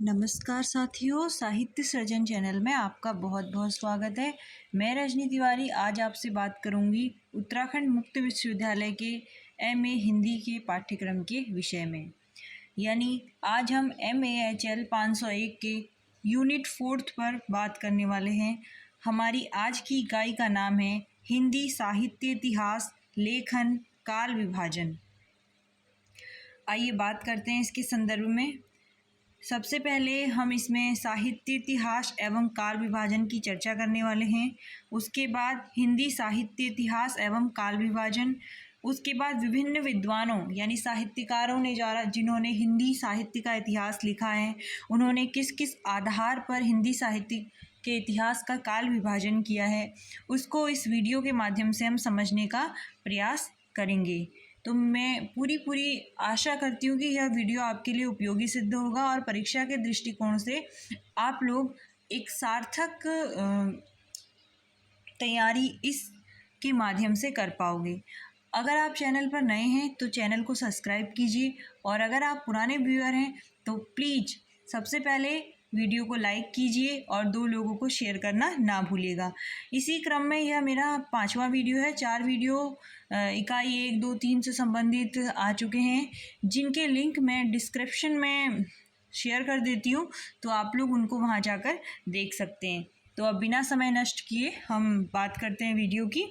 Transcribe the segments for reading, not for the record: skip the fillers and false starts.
नमस्कार साथियों, साहित्य सृजन चैनल में आपका बहुत बहुत स्वागत है। मैं रजनी तिवारी आज आपसे बात करूंगी उत्तराखंड मुक्त विश्वविद्यालय के एमए हिंदी के पाठ्यक्रम के विषय में। यानी आज हम MAHL 501 के यूनिट 4 पर बात करने वाले हैं। हमारी आज की इकाई का नाम है हिंदी साहित्य इतिहास लेखन काल विभाजन। आइए बात करते हैं इसके संदर्भ में। सबसे पहले हम इसमें साहित्य इतिहास एवं काल विभाजन की चर्चा करने वाले हैं। उसके बाद हिंदी साहित्य इतिहास एवं काल विभाजन। उसके बाद विभिन्न विद्वानों यानी साहित्यकारों ने जिन्होंने हिंदी साहित्य का इतिहास लिखा है, उन्होंने किस किस आधार पर हिंदी साहित्य के इतिहास का काल विभाजन किया है, उसको इस वीडियो के माध्यम से हम समझने का प्रयास करेंगे। तो मैं पूरी आशा करती हूँ कि यह वीडियो आपके लिए उपयोगी सिद्ध होगा और परीक्षा के दृष्टिकोण से आप लोग एक सार्थक तैयारी इसके माध्यम से कर पाओगे। अगर आप चैनल पर नए हैं तो चैनल को सब्सक्राइब कीजिए और अगर आप पुराने व्यूअर हैं तो प्लीज़ सबसे पहले वीडियो को लाइक कीजिए और 2 लोगों को शेयर करना ना भूलिएगा। इसी क्रम में यह मेरा 5वां वीडियो है। 4 वीडियो इकाई 1, 2, 3 से संबंधित आ चुके हैं, जिनके लिंक मैं डिस्क्रिप्शन में शेयर कर देती हूँ, तो आप लोग उनको वहाँ जाकर देख सकते हैं। तो अब बिना समय नष्ट किए हम बात करते हैं वीडियो की।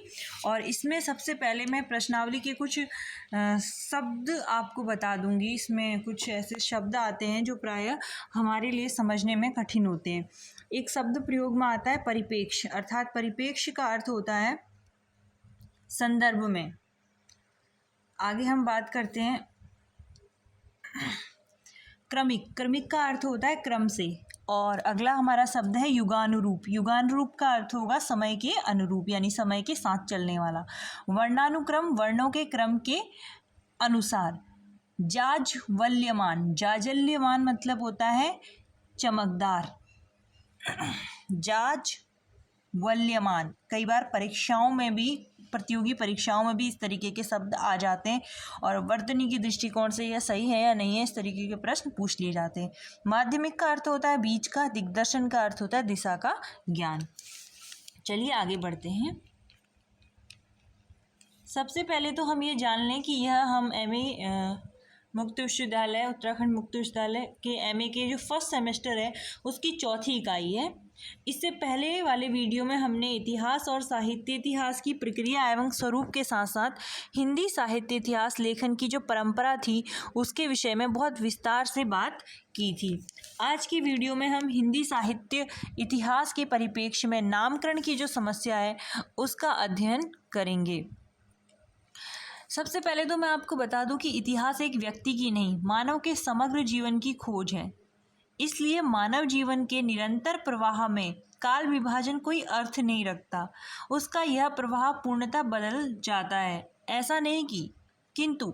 और इसमें सबसे पहले मैं प्रश्नावली के कुछ शब्द आपको बता दूंगी। इसमें कुछ ऐसे शब्द आते हैं जो प्रायः हमारे लिए समझने में कठिन होते हैं। एक शब्द प्रयोग में आता है परिपेक्ष, अर्थात परिपेक्ष का अर्थ होता है संदर्भ में। आगे हम बात करते हैं क्रमिक। क्रमिक का अर्थ होता है क्रम से। और अगला हमारा शब्द है युगानुरूप। युगानुरूप का अर्थ होगा समय के अनुरूप यानी समय के साथ चलने वाला। वर्णानुक्रम, वर्णों के क्रम के अनुसार। जाज्वल्यमान, जाज्वल्यमान मतलब होता है चमकदार। जाज्वल्यमान कई बार परीक्षाओं में भी, प्रतियोगी परीक्षाओं में भी इस तरीके के शब्द आ जाते हैं और वर्तनी के दृष्टिकोण से यह सही है या नहीं है, इस तरीके के प्रश्न पूछ लिए जाते हैं। माध्यमिक का अर्थ होता है बीच का। दिग्दर्शन का अर्थ होता है दिशा का ज्ञान। चलिए आगे बढ़ते हैं। सबसे पहले तो हम ये जान लें कि यह हम MA मुक्त विश्वविद्यालय, उत्तराखंड मुक्त विश्वविद्यालय के MA के जो फर्स्ट सेमेस्टर है उसकी 4थी इकाई है। इससे पहले वाले वीडियो में हमने इतिहास और साहित्य इतिहास की प्रक्रिया एवं स्वरूप के साथ साथ हिंदी साहित्य इतिहास लेखन की जो परंपरा थी उसके विषय में बहुत विस्तार से बात की थी। आज की वीडियो में हम हिंदी साहित्य इतिहास के परिप्रेक्ष्य में नामकरण की जो समस्या है उसका अध्ययन करेंगे। सबसे पहले तो मैं आपको बता दूं कि इतिहास एक व्यक्ति की नहीं, मानव के समग्र जीवन की खोज है। इसलिए मानव जीवन के निरंतर प्रवाह में काल विभाजन कोई अर्थ नहीं रखता। उसका यह प्रवाह पूर्णतः बदल जाता है, ऐसा नहीं किंतु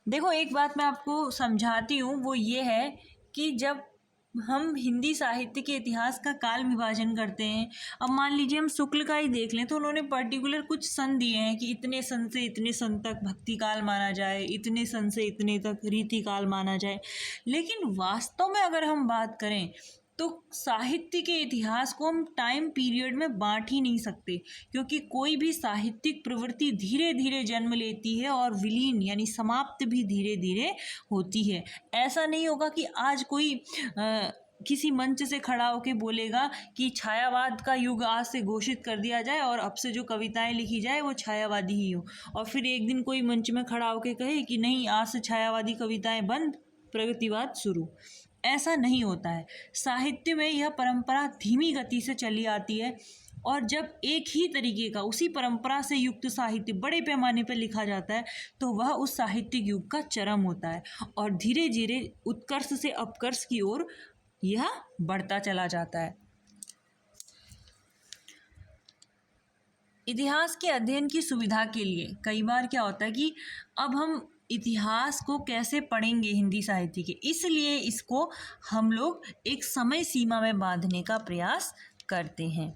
देखो, एक बात मैं आपको समझाती हूँ, वो ये है कि जब हम हिंदी साहित्य के इतिहास का काल विभाजन करते हैं, अब मान लीजिए हम शुक्ल का ही देख लें तो उन्होंने पर्टिकुलर कुछ सन दिए हैं कि इतने सन से इतने सन तक भक्ति काल माना जाए, इतने सन से इतने तक रीति काल माना जाए। लेकिन वास्तव में अगर हम बात करें तो साहित्य के इतिहास को हम टाइम पीरियड में बांट ही नहीं सकते, क्योंकि कोई भी साहित्यिक प्रवृत्ति धीरे धीरे जन्म लेती है और विलीन यानी समाप्त भी धीरे धीरे होती है। ऐसा नहीं होगा कि आज कोई किसी मंच से खड़ा होकर बोलेगा कि छायावाद का युग आज से घोषित कर दिया जाए और अब से जो कविताएं लिखी जाए वो छायावादी ही हो, और फिर एक दिन कोई मंच में खड़ा होकर कहे कि नहीं, आज से छायावादी कविताएं बंद, प्रगतिवाद शुरू। ऐसा नहीं होता है। साहित्य में यह परंपरा धीमी गति से चली आती है और जब एक ही तरीके का उसी परंपरा से युक्त साहित्य बड़े पैमाने पर लिखा जाता है तो वह उस साहित्यिक युग का चरम होता है और धीरे धीरे उत्कर्ष से अपकर्ष की ओर यह बढ़ता चला जाता है। इतिहास के अध्ययन की सुविधा के लिए कई बार क्या होता है कि अब हम इतिहास को कैसे पढ़ेंगे हिंदी साहित्य के, इसलिए इसको हम लोग एक समय सीमा में बांधने का प्रयास करते हैं।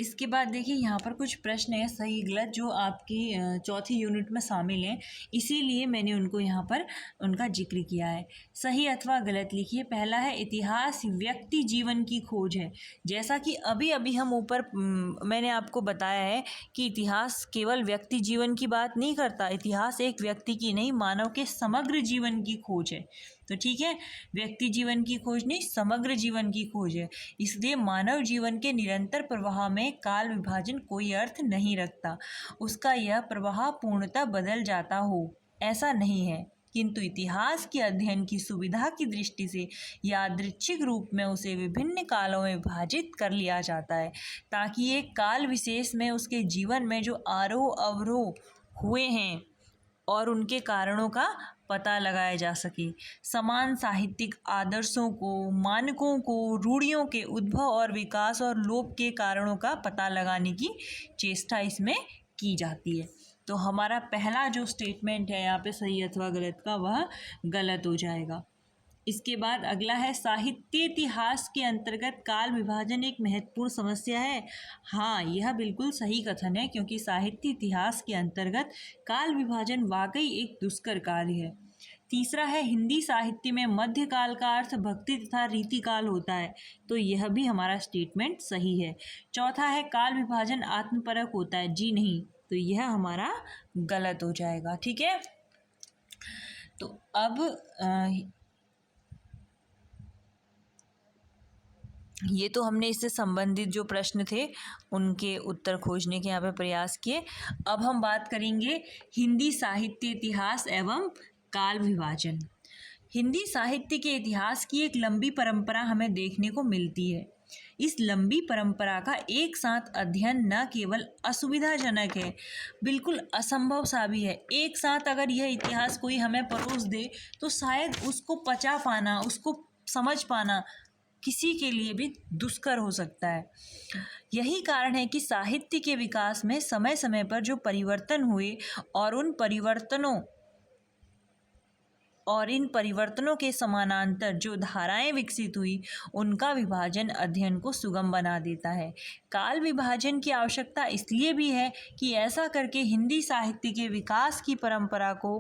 इसके बाद देखिए यहाँ पर कुछ प्रश्न है सही गलत जो आपकी चौथी यूनिट में शामिल हैं, इसीलिए मैंने उनको यहाँ पर उनका जिक्र किया है। सही अथवा गलत लिखिए। पहला है इतिहास व्यक्ति जीवन की खोज है। जैसा कि अभी अभी हम ऊपर मैंने आपको बताया है कि इतिहास केवल व्यक्ति जीवन की बात नहीं करता, इतिहास एक व्यक्ति की नहीं मानव के समग्र जीवन की खोज है। तो ठीक है, व्यक्ति जीवन की खोज नहीं, समग्र जीवन की खोज है। इसलिए मानव जीवन के निरंतर प्रवाह में काल विभाजन कोई अर्थ नहीं रखता। उसका यह प्रवाह पूर्णतः बदल जाता हो ऐसा नहीं है, किंतु इतिहास के अध्ययन की सुविधा की दृष्टि से यादृच्छिक रूप में उसे विभिन्न कालों में विभाजित कर लिया जाता है, ताकि एक काल विशेष में उसके जीवन में जो आरोह अवरोह हुए हैं और उनके कारणों का पता लगाया जा सके। समान साहित्यिक आदर्शों को, मानकों को, रूढ़ियों के उद्भव और विकास और लोप के कारणों का पता लगाने की चेष्टा इसमें की जाती है। तो हमारा पहला जो स्टेटमेंट है यहाँ पे सही अथवा गलत का, वह गलत हो जाएगा। इसके बाद अगला है साहित्य इतिहास के अंतर्गत काल विभाजन एक महत्वपूर्ण समस्या है। हाँ, यह बिल्कुल सही कथन है, क्योंकि साहित्य इतिहास के अंतर्गत काल विभाजन वाकई एक दुष्कर कार्य है। तीसरा है हिंदी साहित्य में मध्यकाल का अर्थ भक्ति तथा रीतिकाल होता है। तो यह भी हमारा स्टेटमेंट सही है। चौथा है काल विभाजन आत्मपरक होता है। जी नहीं, तो यह हमारा गलत हो जाएगा। ठीक है, तो अब ये तो हमने इससे संबंधित जो प्रश्न थे उनके उत्तर खोजने के यहाँ पे प्रयास किए। अब हम बात करेंगे हिंदी साहित्य इतिहास एवं काल विभाजन। हिंदी साहित्य के इतिहास की एक लंबी परंपरा हमें देखने को मिलती है। इस लंबी परंपरा का एक साथ अध्ययन न केवल असुविधाजनक है, बिल्कुल असंभव सा भी है। एक साथ अगर यह इतिहास कोई हमें परोस दे तो शायद उसको पचा पाना, उसको समझ पाना किसी के लिए भी दुष्कर हो सकता है। यही कारण है कि साहित्य के विकास में समय समय पर जो परिवर्तन हुए और इन परिवर्तनों के समानांतर जो धाराएं विकसित हुई, उनका विभाजन अध्ययन को सुगम बना देता है। काल विभाजन की आवश्यकता इसलिए भी है कि ऐसा करके हिंदी साहित्य के विकास की परंपरा को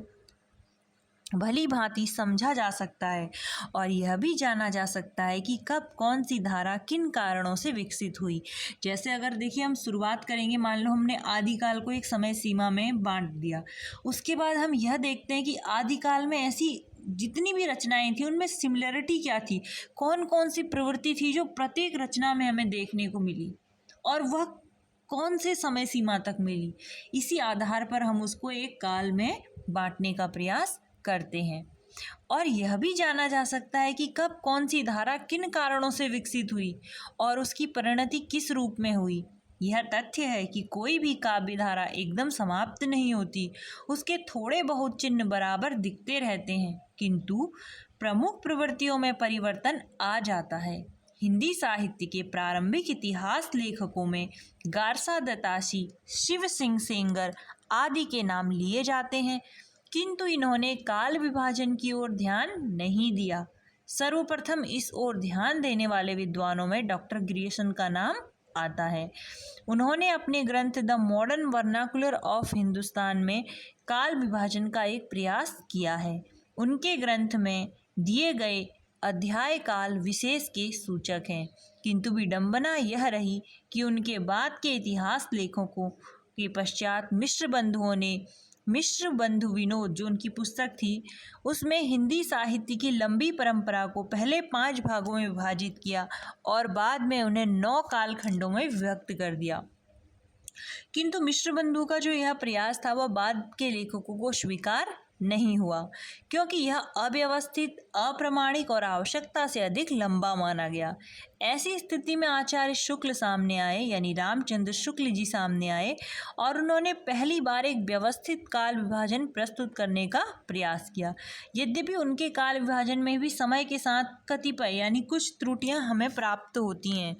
भली भांति समझा जा सकता है और यह भी जाना जा सकता है कि कब कौन सी धारा किन कारणों से विकसित हुई। जैसे अगर देखिए हम शुरुआत करेंगे, मान लो हमने आदिकाल को एक समय सीमा में बांट दिया, उसके बाद हम यह देखते हैं कि आदिकाल में ऐसी जितनी भी रचनाएं थी उनमें सिमिलरिटी क्या थी, कौन कौन सी प्रवृत्ति थी जो प्रत्येक रचना में हमें देखने को मिली और वह कौन से समय सीमा तक मिली। इसी आधार पर हम उसको एक काल में बांटने का प्रयास करते हैं और यह भी जाना जा सकता है कि कब कौन सी धारा किन कारणों से विकसित हुई और उसकी परिणति किस रूप में हुई। यह तथ्य है कि कोई भी काव्य धारा एकदम समाप्त नहीं होती, उसके थोड़े बहुत चिन्ह बराबर दिखते रहते हैं, किंतु प्रमुख प्रवृत्तियों में परिवर्तन आ जाता है। हिंदी साहित्य के प्रारंभिक इतिहास लेखकों में गारसा दत्तासी, शिव सिंह सेंगर आदि के नाम लिए जाते हैं, किंतु इन्होंने काल विभाजन की ओर ध्यान नहीं दिया। सर्वप्रथम इस ओर ध्यान देने वाले विद्वानों में डॉक्टर ग्रियर्सन का नाम आता है। उन्होंने अपने ग्रंथ the modern vernacular of Hindustan में काल विभाजन का एक प्रयास किया है। उनके ग्रंथ में दिए गए अध्याय काल विशेष के सूचक हैं, किंतु विडंबना यह रही कि उनके बाद के इतिहास लेखकों के पश्चात मिश्र बंधु विनोद जो उनकी पुस्तक थी उसमें हिंदी साहित्य की लंबी परंपरा को पहले 5 भागों में विभाजित किया और बाद में उन्हें 9 कालखंडों में विभक्त कर दिया। किंतु मिश्र बंधु का जो यह प्रयास था वह बाद के लेखकों को स्वीकार नहीं हुआ, क्योंकि यह अव्यवस्थित, अप्रामाणिक और आवश्यकता से अधिक लंबा माना गया। ऐसी स्थिति में आचार्य शुक्ल सामने आए, यानी रामचंद्र शुक्ल जी सामने आए और उन्होंने पहली बार एक व्यवस्थित काल विभाजन प्रस्तुत करने का प्रयास किया। यद्यपि उनके काल विभाजन में भी समय के साथ कतिपय यानी कुछ त्रुटियां हमें प्राप्त होती हैं,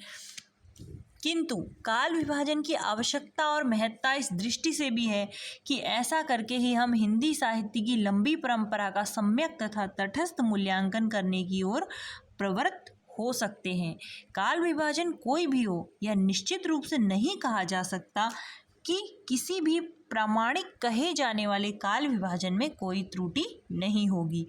किंतु काल विभाजन की आवश्यकता और महत्ता इस दृष्टि से भी है कि ऐसा करके ही हम हिंदी साहित्य की लंबी परंपरा का सम्यक तथा तटस्थ मूल्यांकन करने की ओर प्रवृत्त हो सकते हैं। काल विभाजन कोई भी हो, यह निश्चित रूप से नहीं कहा जा सकता कि किसी भी प्रामाणिक कहे जाने वाले काल विभाजन में कोई त्रुटि नहीं होगी।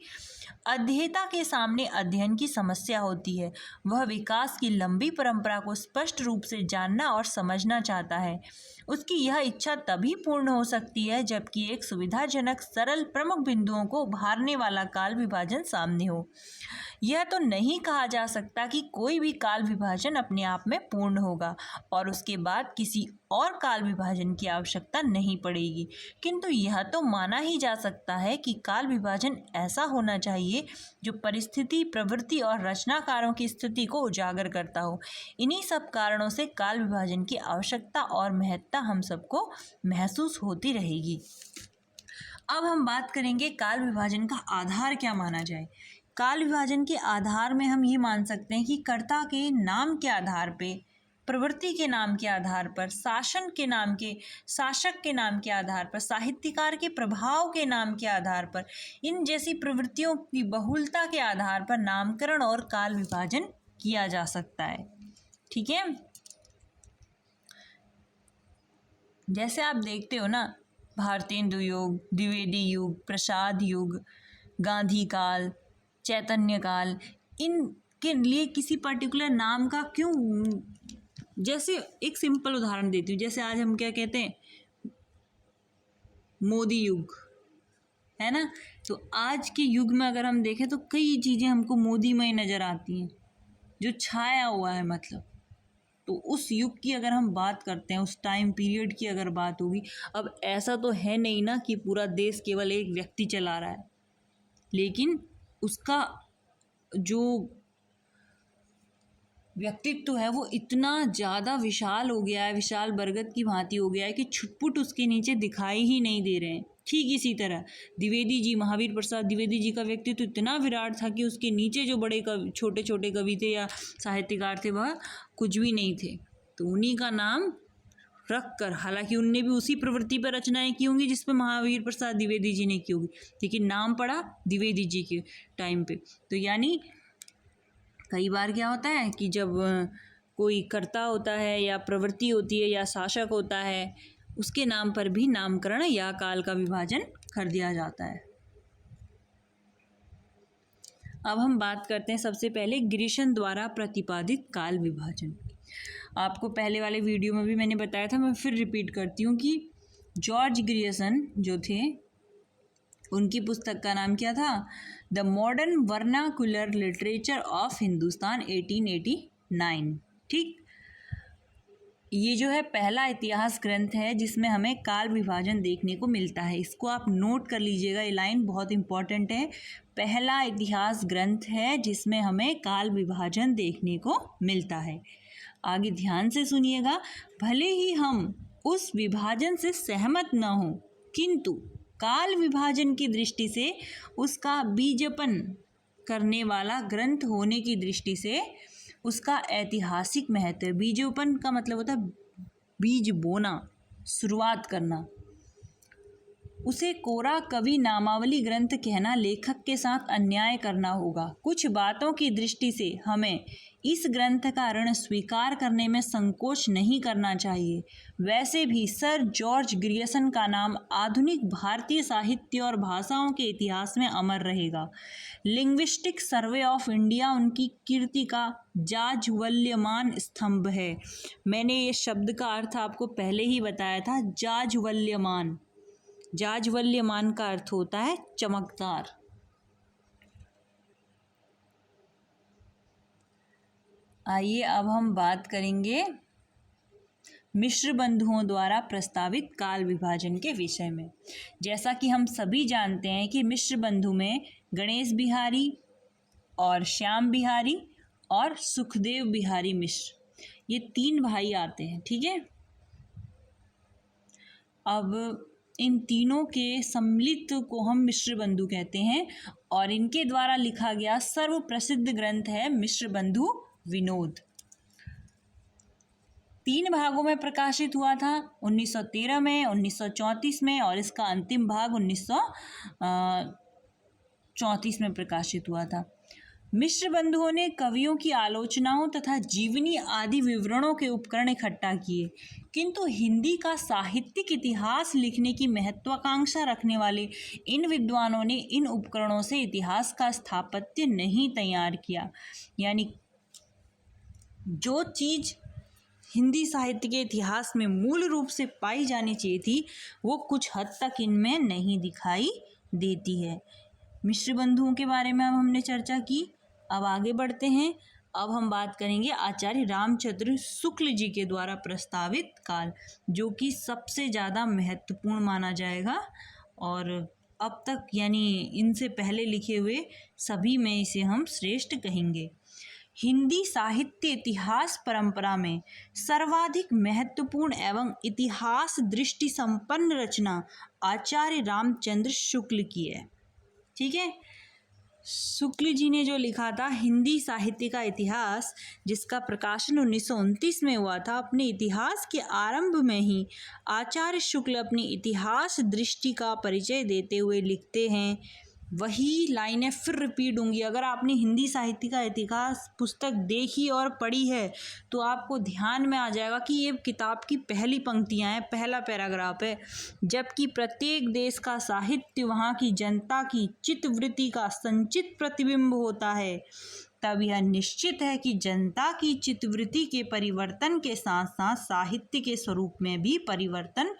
अध्येता के सामने अध्ययन की समस्या होती है। वह विकास की लंबी परंपरा को स्पष्ट रूप से जानना और समझना चाहता है। उसकी यह इच्छा तभी पूर्ण हो सकती है जबकि एक सुविधाजनक, सरल, प्रमुख बिंदुओं को उभारने वाला काल विभाजन सामने हो। यह तो नहीं कहा जा सकता कि कोई भी काल विभाजन अपने आप में पूर्ण होगा और उसके बाद किसी और काल विभाजन की आवश्यकता नहीं पड़ेगी, किंतु यह तो माना ही जा सकता है कि काल विभाजन ऐसा होना चाहिए जो परिस्थिति, प्रवृत्ति और रचनाकारों की स्थिति को उजागर करता हो। इन्हीं सब कारणों से काल विभाजन की आवश्यकता और महत्ता हम सबको महसूस होती रहेगी। अब हम बात करेंगे काल विभाजन का आधार क्या माना जाए। काल विभाजन के आधार में हम ये मान सकते हैं कि कर्ता के नाम के आधार पे, प्रवृत्ति के नाम के आधार पर, शासक के नाम के आधार पर, साहित्यकार के प्रभाव के नाम के आधार पर, इन जैसी प्रवृत्तियों की बहुलता के आधार पर नामकरण और काल विभाजन किया जा सकता है। ठीक है, जैसे आप देखते हो ना, भारतेंदु युग, द्विवेदी युग, प्रसाद युग, गांधी काल, चैतन्य काल, इनके लिए किसी पर्टिकुलर नाम का क्यों, जैसे एक सिंपल उदाहरण देती हूँ, जैसे आज हम क्या कहते हैं, मोदी युग है ना, तो आज के युग में अगर हम देखें तो कई चीज़ें हमको मोदीमय नज़र आती हैं, जो छाया हुआ है मतलब। तो उस युग की अगर हम बात करते हैं, उस टाइम पीरियड की अगर बात होगी, अब ऐसा तो है नहीं ना कि पूरा देश केवल एक व्यक्ति चला रहा है, लेकिन उसका जो व्यक्तित्व है वो इतना ज़्यादा विशाल हो गया है, विशाल बरगद की भांति हो गया है कि छुटपुट उसके नीचे दिखाई ही नहीं दे रहे हैं। ठीक इसी तरह द्विवेदी जी, महावीर प्रसाद द्विवेदी जी का व्यक्तित्व इतना विराट था कि उसके नीचे जो बड़े छोटे छोटे कवि थे या साहित्यकार थे वह कुछ भी नहीं थे। तो उन्हीं का नाम रख कर, हालांकि उनने भी उसी प्रवृत्ति पर रचनाएं की होंगी जिस पर महावीर प्रसाद द्विवेदी जी ने की होगी, लेकिन नाम पड़ा द्विवेदी जी के टाइम पे। तो यानी कई बार क्या होता है कि जब कोई कर्ता होता है या प्रवृत्ति होती है या शासक होता है, उसके नाम पर भी नामकरण या काल का विभाजन कर दिया जाता है। अब हम बात करते हैं सबसे पहले ग्रिशम द्वारा प्रतिपादित काल विभाजन। आपको पहले वाले वीडियो में भी मैंने बताया था, मैं फिर रिपीट करती हूँ कि जॉर्ज ग्रियर्सन जो थे, उनकी पुस्तक का नाम क्या था, the modern vernacular literature of Hindustan 1889। ठीक, ये जो है पहला इतिहास ग्रंथ है जिसमें हमें काल विभाजन देखने को मिलता है। इसको आप नोट कर लीजिएगा, ये लाइन बहुत इंपॉर्टेंट है। पहला इतिहास ग्रंथ है जिसमें हमें काल विभाजन देखने को मिलता है। आगे ध्यान से सुनिएगा। भले ही हम उस विभाजन से सहमत न हों, किंतु काल विभाजन की दृष्टि से उसका बीजपन करने वाला ग्रंथ होने की दृष्टि से उसका ऐतिहासिक महत्व, बीजोपन का मतलब होता है बीज बोना, शुरुआत करना, उसे कोरा कवि नामावली ग्रंथ कहना लेखक के साथ अन्याय करना होगा। कुछ बातों की दृष्टि से हमें इस ग्रंथ का ऋण स्वीकार करने में संकोच नहीं करना चाहिए। वैसे भी सर जॉर्ज ग्रियर्सन का नाम आधुनिक भारतीय साहित्य और भाषाओं के इतिहास में अमर रहेगा। लिंग्विस्टिक सर्वे ऑफ इंडिया उनकी कीर्ति का जाज्वल्यमान स्तंभ है। मैंने ये शब्द का अर्थ आपको पहले ही बताया था, जाज्वल्यमान। जाज्वल्यमान का अर्थ होता है चमकदार। आइए अब हम बात करेंगे मिश्र बंधुओं द्वारा प्रस्तावित काल विभाजन के विषय में। जैसा कि हम सभी जानते हैं कि मिश्र बंधु में गणेश बिहारी और श्याम बिहारी और सुखदेव बिहारी मिश्र, ये 3 भाई आते हैं। ठीक है, अब इन तीनों के सम्मिलित को हम मिश्र बंधु कहते हैं और इनके द्वारा लिखा गया सर्व प्रसिद्ध ग्रंथ है मिश्र बंधु विनोद। 3 भागों में प्रकाशित हुआ था, 1913 में, 1934 में और इसका अंतिम भाग 1934 में प्रकाशित हुआ था। मिश्र बंधुओं ने कवियों की आलोचनाओं तथा जीवनी आदि विवरणों के उपकरण इकट्ठा किए, किंतु हिंदी का साहित्यिक इतिहास लिखने की महत्वाकांक्षा रखने वाले इन विद्वानों ने इन उपकरणों से इतिहास का स्थापत्य नहीं तैयार किया। यानी जो चीज़ हिंदी साहित्य के इतिहास में मूल रूप से पाई जानी चाहिए थी, वो कुछ हद तक इनमें नहीं दिखाई देती है। मिश्र बंधुओं के बारे में अब हमने चर्चा की। अब आगे बढ़ते हैं। अब हम बात करेंगे आचार्य रामचंद्र शुक्ल जी के द्वारा प्रस्तावित काल, जो कि सबसे ज़्यादा महत्वपूर्ण माना जाएगा और अब तक यानी इनसे पहले लिखे हुए सभी में इसे हम श्रेष्ठ कहेंगे। हिंदी साहित्य इतिहास परंपरा में सर्वाधिक महत्वपूर्ण एवं इतिहास दृष्टि संपन्न रचना आचार्य रामचंद्र शुक्ल की है। ठीक है, शुक्ल जी ने जो लिखा था हिंदी साहित्य का इतिहास, जिसका प्रकाशन 1929 में हुआ था, अपने इतिहास के आरंभ में ही आचार्य शुक्ल अपनी इतिहास दृष्टि का परिचय देते हुए लिखते हैं। वही लाइनें फिर रिपीट होंगी। अगर आपने हिंदी साहित्य का इतिहास पुस्तक देखी और पढ़ी है तो आपको ध्यान में आ जाएगा कि ये किताब की पहली पंक्तियां हैं, पहला पैराग्राफ है। जबकि प्रत्येक देश का साहित्य वहाँ की जनता की चित्तवृत्ति का संचित प्रतिबिंब होता है, तब यह निश्चित है कि जनता की चित्तवृत्ति के परिवर्तन के साथ साथ साहित्य के स्वरूप में भी परिवर्तन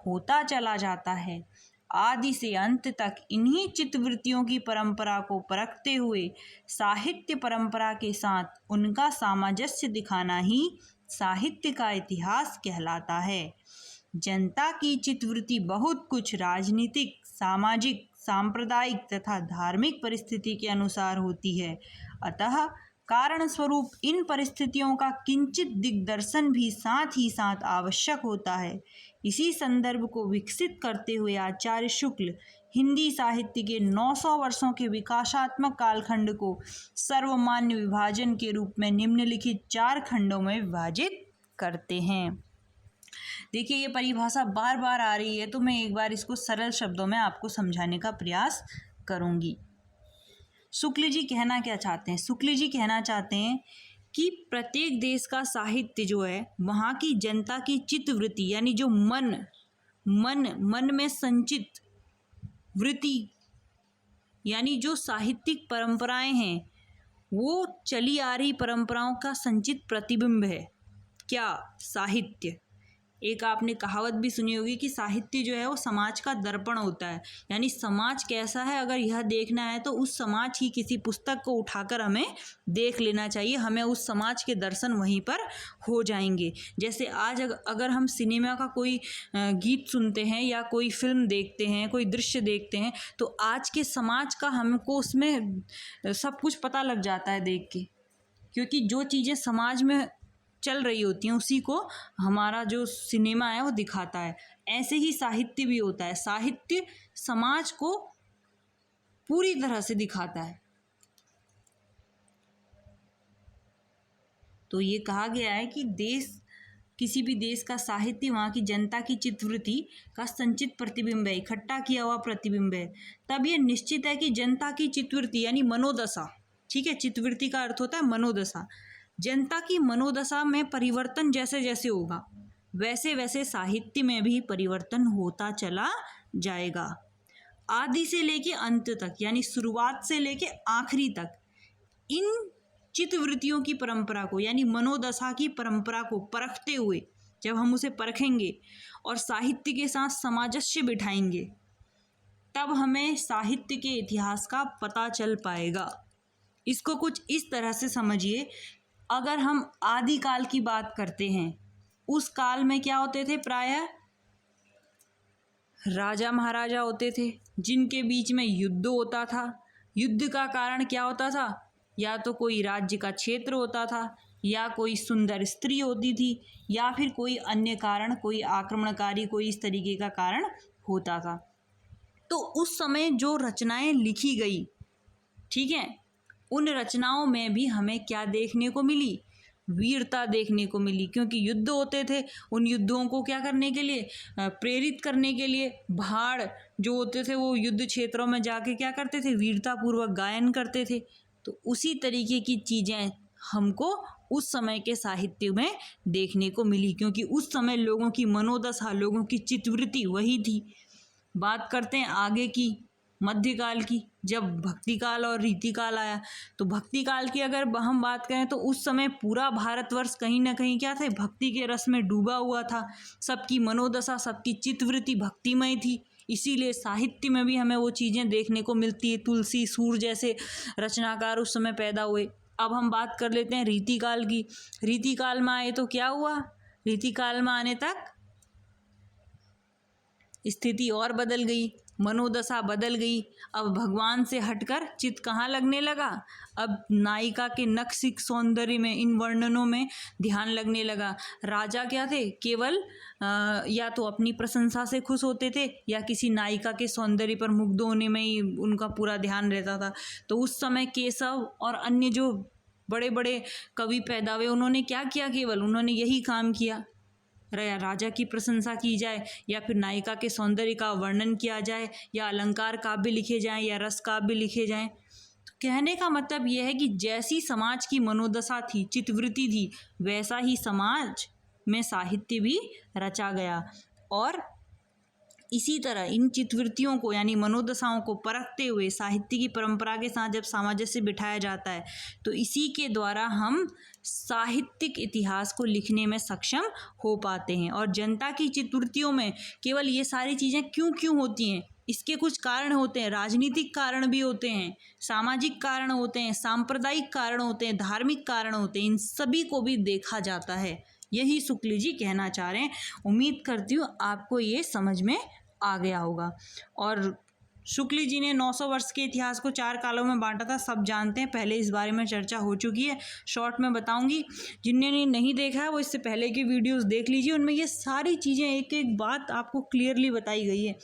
होता चला जाता है। आदि से अंत तक इन्हीं चित्तवृत्तियों की परंपरा को परखते हुए साहित्य परंपरा के साथ उनका सामंजस्य दिखाना ही साहित्य का इतिहास कहलाता है। जनता की चित्तवृत्ति बहुत कुछ राजनीतिक, सामाजिक, सांप्रदायिक तथा धार्मिक परिस्थिति के अनुसार होती है। अतः कारण स्वरूप इन परिस्थितियों का किंचित दिग्दर्शन भी साथ ही साथ आवश्यक होता है। इसी संदर्भ को विकसित करते हुए आचार्य शुक्ल हिंदी साहित्य के 900 वर्षों के विकासात्मक कालखंड को सर्वमान्य विभाजन के रूप में निम्नलिखित 4 खंडों में विभाजित करते हैं। देखिए, ये परिभाषा बार बार आ रही है, तो मैं एक बार इसको सरल शब्दों में आपको समझाने का प्रयास करूंगी। शुक्ल जी कहना क्या चाहते हैं? शुक्ल जी कहना चाहते हैं कि प्रत्येक देश का साहित्य जो है, वहाँ की जनता की चित्तवृत्ति यानी जो मन में संचित वृत्ति यानी जो साहित्यिक परंपराएं हैं, वो चली आ रही परंपराओं का संचित प्रतिबिंब है। क्या? साहित्य। एक आपने कहावत भी सुनी होगी कि साहित्य जो है वो समाज का दर्पण होता है। यानी समाज कैसा है, अगर यह देखना है तो उस समाज की किसी पुस्तक को उठाकर हमें देख लेना चाहिए, हमें उस समाज के दर्शन वहीं पर हो जाएंगे। जैसे आज अगर हम सिनेमा का कोई गीत सुनते हैं या कोई फिल्म देखते हैं, कोई दृश्य देखते हैं, तो आज के समाज का हमको उसमें सब कुछ पता लग जाता है देख के, क्योंकि जो चीज़ें समाज में चल रही होती हैं उसी को हमारा जो सिनेमा है वो दिखाता है। ऐसे ही साहित्य भी होता है। साहित्य समाज को पूरी तरह से दिखाता है। तो ये कहा गया है कि किसी भी देश का साहित्य वहाँ की जनता की चित्तवृत्ति का संचित प्रतिबिंब है, इकट्ठा किया हुआ प्रतिबिंब है। तब ये निश्चित है कि जनता की चित्तवृत्ति यानी मनोदशा, ठीक है, चित्तवृत्ति का अर्थ होता है मनोदशा। जनता की मनोदशा में परिवर्तन जैसे जैसे होगा, वैसे वैसे साहित्य में भी परिवर्तन होता चला जाएगा। आदि से लेके अंत तक यानी शुरुआत से लेके आखिरी तक इन चित्तवृत्तियों की परंपरा को यानी मनोदशा की परंपरा को परखते हुए, जब हम उसे परखेंगे और साहित्य के साथ सामंजस्य बिठाएंगे, तब हमें साहित्य के इतिहास का पता चल पाएगा। इसको कुछ इस तरह से समझिए, अगर हम आदिकाल की बात करते हैं, उस काल में क्या होते थे? प्रायः राजा महाराजा होते थे जिनके बीच में युद्ध होता था। युद्ध का कारण क्या होता था? या तो कोई राज्य का क्षेत्र होता था, या कोई सुंदर स्त्री होती थी, या फिर कोई अन्य कारण, कोई आक्रमणकारी, कोई इस तरीके का कारण होता था। तो उस समय जो रचनाएं लिखी गई, ठीक है, उन रचनाओं में भी हमें क्या देखने को मिली? वीरता देखने को मिली, क्योंकि युद्ध होते थे। उन युद्धों को क्या करने के लिए? प्रेरित करने के लिए भाड़ जो होते थे वो युद्ध क्षेत्रों में जाके क्या करते थे? वीरतापूर्वक गायन करते थे। तो उसी तरीके की चीज़ें हमको उस समय के साहित्य में देखने को मिली, क्योंकि उस समय लोगों की मनोदशा, लोगों की चित्तवृत्ति वही थी। बात करते हैं आगे की, मध्यकाल की, जब भक्ति काल और रीति काल आया। तो भक्ति काल की अगर हम बात करें तो उस समय पूरा भारतवर्ष कहीं ना कहीं क्या थे, भक्ति के रस में डूबा हुआ था। सबकी मनोदशा, सबकी चित्तवृत्ति भक्तिमय थी। इसीलिए साहित्य में भी हमें वो चीज़ें देखने को मिलती है। तुलसी, सूर जैसे रचनाकार उस समय पैदा हुए। अब हम बात कर लेते हैं रीतिकाल की। रीतिकाल में आए तो क्या हुआ, रीतिकाल में आने तक स्थिति और बदल गई, मनोदशा बदल गई। अब भगवान से हटकर चित्त कहाँ लगने लगा, अब नायिका के नक्सिक सौंदर्य में, इन वर्णनों में ध्यान लगने लगा। राजा क्या थे, केवल या तो अपनी प्रशंसा से खुश होते थे या किसी नायिका के सौंदर्य पर मुग्ध होने में ही उनका पूरा ध्यान रहता था। तो उस समय केशव और अन्य जो बड़े बड़े कवि पैदा हुए, उन्होंने क्या किया, केवल उन्होंने यही काम किया, राजा की प्रशंसा की जाए या फिर नायिका के सौंदर्य का वर्णन किया जाए या अलंकार काव्य लिखे जाएं या रस काव्य लिखे जाएं। तो कहने का मतलब यह है कि जैसी समाज की मनोदशा थी, चित्तवृत्ति थी, वैसा ही समाज में साहित्य भी रचा गया। और इसी तरह इन चित्तवृत्तियों को यानी मनोदशाओं को परखते हुए साहित्य की परंपरा के साथ जब सामंजस्य बिठाया जाता है तो इसी के द्वारा हम साहित्यिक इतिहास को लिखने में सक्षम हो पाते हैं। और जनता की चित्तवृत्तियों में केवल ये सारी चीज़ें क्यों होती हैं, इसके कुछ कारण होते हैं, राजनीतिक कारण भी होते हैं, सामाजिक कारण होते हैं, सांप्रदायिक कारण होते हैं, धार्मिक कारण होते हैं। इन सभी को भी देखा जाता है। यही शुक्ल जी कहना चाह रहे हैं। उम्मीद करती हूँ आपको ये समझ में आ गया होगा। और शुक्ल जी ने 900 वर्ष के इतिहास को 4 कालों में बांटा था, सब जानते हैं, पहले इस बारे में चर्चा हो चुकी है। शॉर्ट में बताऊंगी, जिन्होंने नहीं देखा है वो इससे पहले की वीडियोस देख लीजिए, उनमें ये सारी चीज़ें एक एक बात आपको क्लियरली बताई गई है।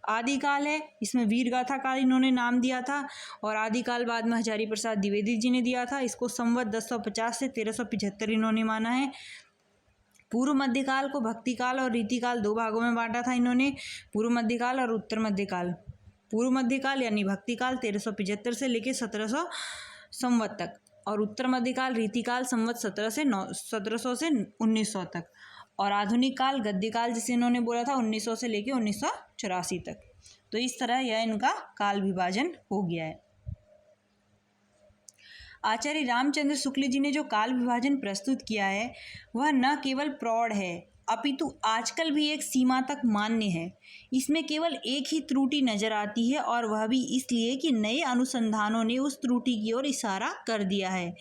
आदिकाल है, इसमें वीरगाथा काल इन्होंने नाम दिया था, और आदिकाल बाद में हजारी प्रसाद द्विवेदी जी ने दिया था। इसको संवत 1050 से 1375 इन्होंने माना है। पूर्व मध्यकाल को भक्तिकाल और रीतिकाल 2 भागों में बांटा था इन्होंने, पूर्व मध्यकाल और उत्तर मध्यकाल। पूर्व मध्यकाल यानी भक्तिकाल 1375 से लेकर 1700 संवत तक, और उत्तर मध्यकाल रीतिकाल संवत 1700 से 1900 तक, और आधुनिक काल गद्यकाल जिसे इन्होंने बोला था 1900 से लेकर 1984 तक। तो इस तरह यह इनका काल विभाजन हो गया है। आचार्य रामचंद्र शुक्ल जी ने जो काल विभाजन प्रस्तुत किया है वह न केवल प्रौढ़ है अपितु आजकल भी एक सीमा तक मान्य है। इसमें केवल एक ही त्रुटि नजर आती है, और वह भी इसलिए कि नए अनुसंधानों ने उस त्रुटि की ओर इशारा कर दिया है।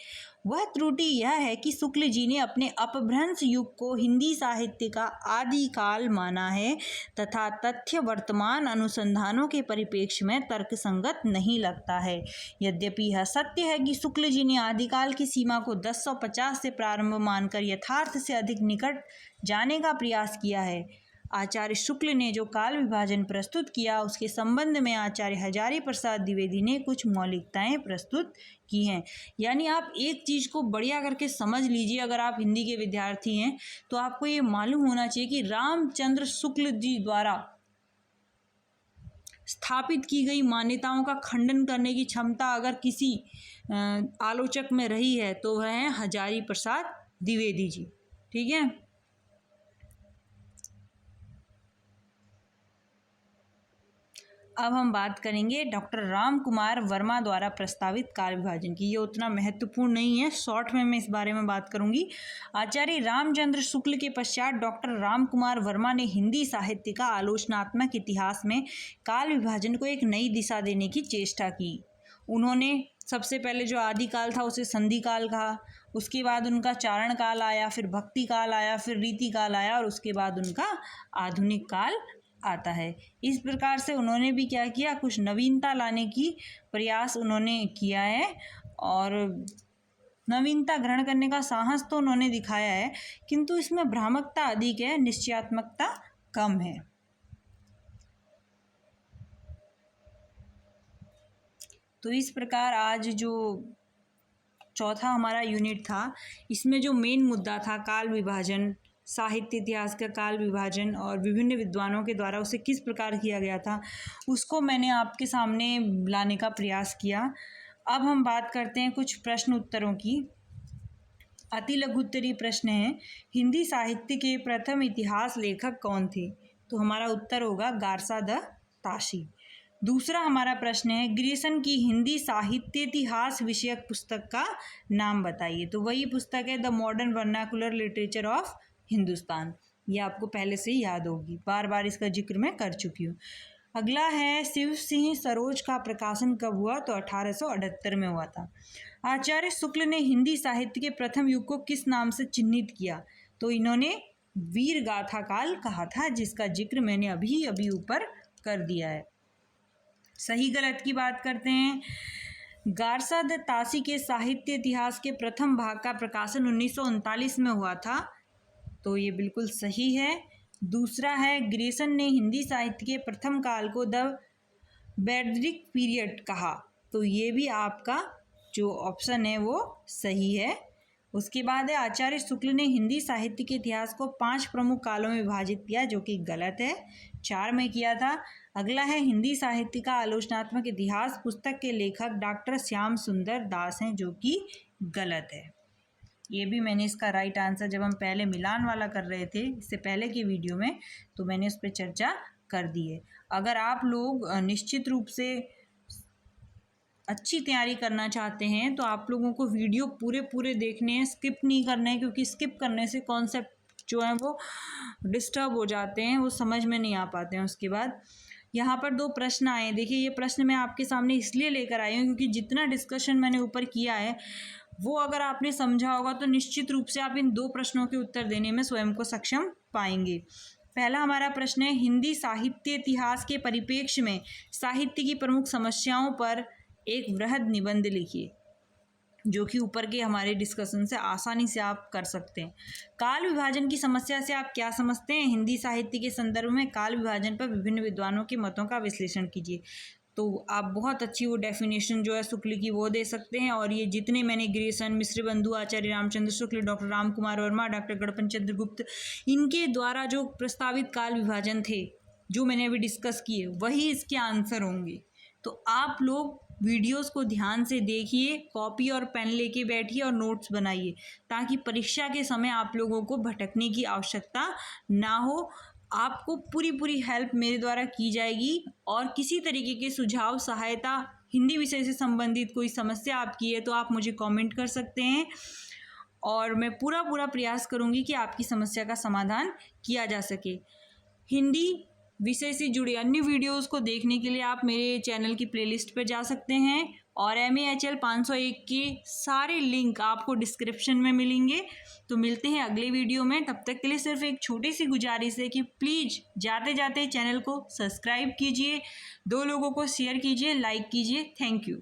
वह त्रुटि यह है कि शुक्ल जी ने अपने अपभ्रंश युग को हिंदी साहित्य का आदिकाल माना है तथा तथ्य वर्तमान अनुसंधानों के परिप्रेक्ष्य में तर्कसंगत नहीं लगता है। यद्यपि यह सत्य है कि शुक्ल जी ने आदिकाल की सीमा को 1050 से प्रारंभ मानकर यथार्थ से अधिक निकट जाने का प्रयास किया है। आचार्य शुक्ल ने जो काल विभाजन प्रस्तुत किया उसके संबंध में आचार्य हजारी प्रसाद द्विवेदी ने कुछ मौलिकताएं प्रस्तुत की हैं। यानी आप एक चीज़ को बढ़िया करके समझ लीजिए, अगर आप हिंदी के विद्यार्थी हैं तो आपको ये मालूम होना चाहिए कि रामचंद्र शुक्ल जी द्वारा स्थापित की गई मान्यताओं का खंडन करने की क्षमता अगर किसी आलोचक में रही है तो वह है हजारी प्रसाद द्विवेदी जी। ठीक है। अब हम बात करेंगे डॉक्टर राम कुमार वर्मा द्वारा प्रस्तावित काल विभाजन की। ये उतना महत्वपूर्ण नहीं है, शॉर्ट में मैं इस बारे में बात करूंगी। आचार्य रामचंद्र शुक्ल के पश्चात डॉक्टर राम कुमार वर्मा ने हिंदी साहित्य का आलोचनात्मक इतिहास में काल विभाजन को एक नई दिशा देने की चेष्टा की। उन्होंने सबसे पहले जो आदिकाल था उसे संधि काल कहा, उसके बाद उनका चारण काल आया, फिर भक्ति काल आया, फिर रीति काल आया, और उसके बाद उनका आधुनिक काल आता है। इस प्रकार से उन्होंने भी क्या किया, कुछ नवीनता लाने की प्रयास उन्होंने किया है, और नवीनता ग्रहण करने का साहस तो उन्होंने दिखाया है, किंतु इसमें भ्रामकता अधिक है, निश्चयात्मकता कम है। तो इस प्रकार आज जो चौथा हमारा यूनिट था, इसमें जो मेन मुद्दा था काल विभाजन, साहित्य इतिहास का काल विभाजन और विभिन्न विद्वानों के द्वारा उसे किस प्रकार किया गया था, उसको मैंने आपके सामने लाने का प्रयास किया। अब हम बात करते हैं कुछ प्रश्न उत्तरों की। अति लघु उत्तरीय प्रश्न है, हिंदी साहित्य के प्रथम इतिहास लेखक कौन थे? तो हमारा उत्तर होगा गारसा द ताशी। दूसरा हमारा प्रश्न है, ग्रिसन की हिंदी साहित्य इतिहास विषयक पुस्तक का नाम बताइए। तो वही पुस्तक है the modern vernacular literature of Hindustan. ये आपको पहले से ही याद होगी, बार बार इसका जिक्र मैं कर चुकी हूँ। अगला है, शिव सिंह सरोज का प्रकाशन कब हुआ? तो 1878 में हुआ था। आचार्य शुक्ल ने हिंदी साहित्य के प्रथम युग को किस नाम से चिन्हित किया? तो इन्होंने वीर गाथा काल कहा था, जिसका जिक्र मैंने अभी अभी ऊपर कर दिया है। सही गलत की बात करते हैं। गारसा द ताशी के साहित्य इतिहास के प्रथम भाग का प्रकाशन 1939 में हुआ था, तो ये बिल्कुल सही है। दूसरा है, ग्रिसन ने हिंदी साहित्य के प्रथम काल को द बेडरिक पीरियड कहा, तो ये भी आपका जो ऑप्शन है वो सही है। उसके बाद है, आचार्य शुक्ल ने हिंदी साहित्य के इतिहास को 5 प्रमुख कालों में विभाजित किया, जो कि गलत है, 4 में किया था। अगला है, हिंदी साहित्य का आलोचनात्मक इतिहास पुस्तक के लेखक डॉक्टर श्याम सुंदर दास हैं, जो कि गलत है। ये भी मैंने इसका राइट आंसर जब हम पहले मिलान वाला कर रहे थे इससे पहले के वीडियो में, तो मैंने उस पर चर्चा कर दी है। अगर आप लोग निश्चित रूप से अच्छी तैयारी करना चाहते हैं तो आप लोगों को वीडियो पूरे देखने हैं, स्किप नहीं करने हैं, क्योंकि स्किप करने से कॉन्सेप्ट जो है वो डिस्टर्ब हो जाते हैं, वो समझ में नहीं आ पाते हैं। उसके बाद यहाँ पर 2 प्रश्न आए। देखिए, ये प्रश्न मैं आपके सामने इसलिए लेकर आई हूँ क्योंकि जितना डिस्कशन मैंने ऊपर किया है वो अगर आपने समझा होगा तो निश्चित रूप से आप इन 2 प्रश्नों के उत्तर देने में स्वयं को सक्षम पाएंगे। पहला हमारा प्रश्न है, हिंदी साहित्य इतिहास के परिप्रेक्ष्य में साहित्य की प्रमुख समस्याओं पर एक वृहद निबंध लिखिए, जो कि ऊपर के हमारे डिस्कशन से आसानी से आप कर सकते हैं। काल विभाजन की समस्या से आप क्या समझते हैं? हिंदी साहित्य के संदर्भ में काल विभाजन पर विभिन्न विद्वानों के मतों का विश्लेषण कीजिए। तो आप बहुत अच्छी वो डेफिनेशन जो है शुक्ल की वो दे सकते हैं। और ये जितने मैंने ग्रिसन, मिश्र बंधु, आचार्य रामचंद्र शुक्ल, डॉक्टर राम कुमार वर्मा, डॉक्टर गणपत चंद्र गुप्त, इनके द्वारा जो प्रस्तावित काल विभाजन थे जो मैंने अभी डिस्कस किए, वही इसके आंसर होंगे। तो आप लोग वीडियोस को ध्यान से देखिए, कॉपी और पेन लेके बैठिए और नोट्स बनाइए, ताकि परीक्षा के समय आप लोगों को भटकने की आवश्यकता ना हो। आपको पूरी हेल्प मेरे द्वारा की जाएगी। और किसी तरीके के सुझाव, सहायता, हिंदी विषय से संबंधित कोई समस्या आपकी है तो आप मुझे कमेंट कर सकते हैं, और मैं पूरा प्रयास करूँगी कि आपकी समस्या का समाधान किया जा सके। हिंदी विषय से जुड़े अन्य वीडियोस को देखने के लिए आप मेरे चैनल की प्लेलिस्ट पर जा सकते हैं, और MAHL 501 के सारे लिंक आपको डिस्क्रिप्शन में मिलेंगे। तो मिलते हैं अगले वीडियो में, तब तक के लिए सिर्फ एक छोटी सी गुजारिश है कि प्लीज़ जाते जाते चैनल को सब्सक्राइब कीजिए, 2 लोगों को शेयर कीजिए, लाइक कीजिए। Thank you.